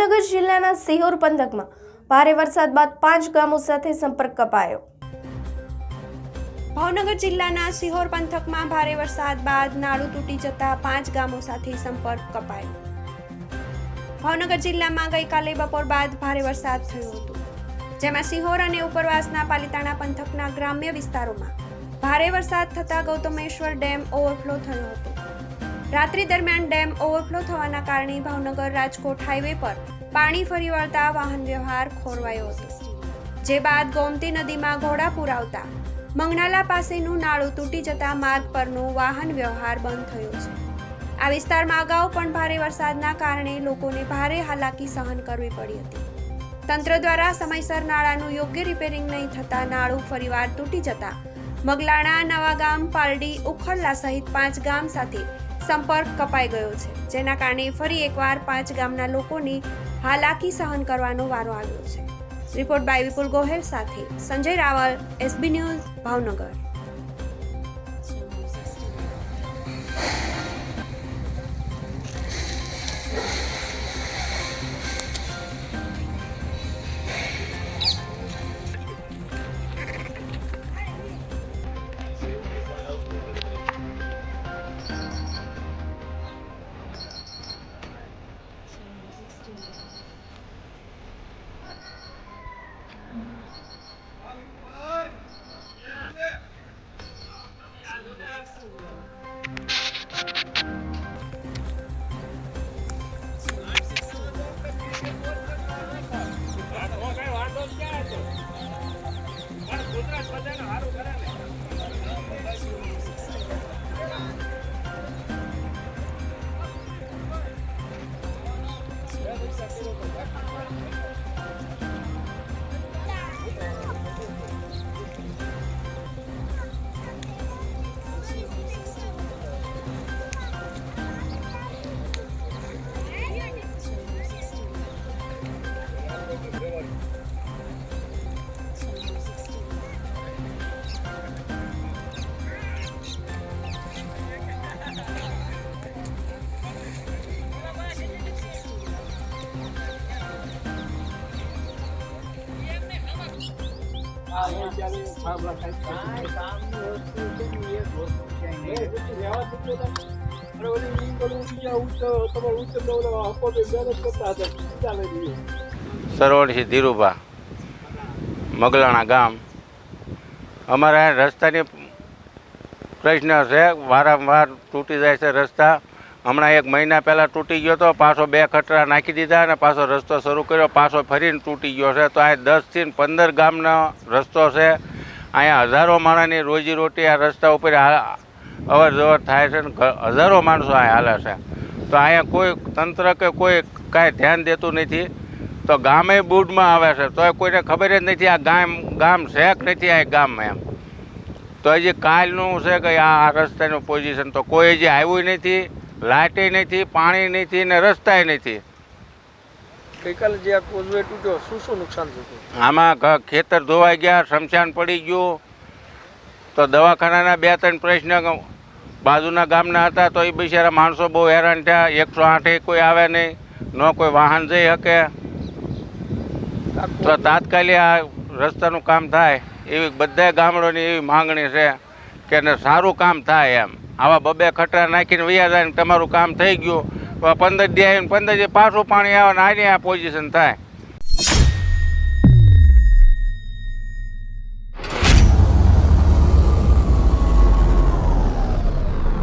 ભાવનગર જિલ્લાના સિહોર પંથકમાં ભારે વરસાદ બાદ 5 ગામો સાથે સંપર્ક કપાયો। ભાવનગર જિલ્લાના સિહોર પંથકમાં ભારે વરસાદ બાદ નાળું તૂટી જતા 5 ગામો સાથે સંપર્ક કપાયો। ભાવનગર જિલ્લામાં ગઈકાલે બપોર બાદ ભારે વરસાદ થયો હતો, જેમાં સિહોર અને ઉપરવાસના પાલિતાણા પંથકના ગ્રામ્ય વિસ્તારોમાં ભારે વરસાદ થતા ગૌતમેશ્વર ડેમ ઓવરફ્લો થયો હતો। રાત્રિ દરમિયાન ડેમ ઓવરફ્લો થવાના કારણે ભાવનગર રાજકોટ હાઈવે પર પાણી ફરી વળતા વાહન વ્યવહાર ખોરવાયો હતો, જે બાદ ગોમતી નદીમાં ઘોડાપૂર આવતા મંગનાલા પાસેનું નાળું તૂટી જતા માર્ગ પરનો વાહન વ્યવહાર બંધ થયો છે। આ વિસ્તારમાં અગાઉ પણ ભારે વરસાદના કારણે લોકોને ભારે હાલાકી સહન કરવી પડી હતી। તંત્ર દ્વારા સમયસર નાળાનું યોગ્ય રિપેરિંગ નહીં થતા નાળું ફરીવાર તૂટી જતા મગલાણા, નવાગામ, પાલડી, ઉખરલા સહિત 5 ગામ સાથે સંપર્ક કપાઈ ગયો છે, જેના કારણે ફરી એકવાર 5 ગામના લોકોની હાલાકી સહન કરવાનો વારો આવ્યો છે। રિપોર્ટ બાય વિપુલ ગોહેલ સાથે સંજય રાવલ, SB ન્યૂઝ, ભાવનગર। સરોવરથી ધીરુભા, મગલાણા ગામ। અમારા રસ્તાની પ્રશ્ન છે, વારંવાર તૂટી જાય છે રસ્તા। હમણાં 1 મહિના પહેલાં તૂટી ગયો તો, પાછો 2 ખટરા નાખી દીધા અને પાછો રસ્તો શરૂ કર્યો, પાછો ફરીને તૂટી ગયો છે। તો આ 10 થી 15 ગામનો રસ્તો છે। અહીંયા હજારો માણસની રોજીરોટી આ રસ્તા ઉપર અવર જવર થાય છે, હજારો માણસો અહીંયા હાલે છે। તો અહીંયા કોઈ તંત્ર કે કોઈ કાંઈ ધ્યાન દેતું નથી। તો ગામે બૂડમાં આવે છે, તો કોઈને ખબર જ નથી આ ગામ છે કે નથી આ ગામમાં એમ। તો હજી કાલનું છે કે આ રસ્તાનું પોઝિશન તો કોઈ હજી આવ્યું નથી, લાઇટે નથી, પાણી નથી ને રસ્તાય નથી। ગઈકાલે જે આ કોઝવે તૂટ્યો, શું નુકસાન થયું? આમાં ખેતર ધોવાઈ ગયા, શમશાન પડી ગયું। તો દવાખાનાના 2-3 પ્રશ્ન બાજુના ગામના હતા, તો એ બિચારા માણસો બહુ હેરાન થયા। 108 કોઈ આવે નહીં, ન કોઈ વાહન જઈ શકે। તો તાત્કાલિક આ રસ્તાનું કામ થાય એવી બધા ગામડોની એવી માંગણી છે કે એને સારું કામ થાય એમ। આવા 2 ખટરા નાખીને વૈયા જાય ને તમારું કામ થઈ ગયું, 15 દી આવીને 15 દી પાછું પાણી આવે ને આની આ પોઝિશન થાય।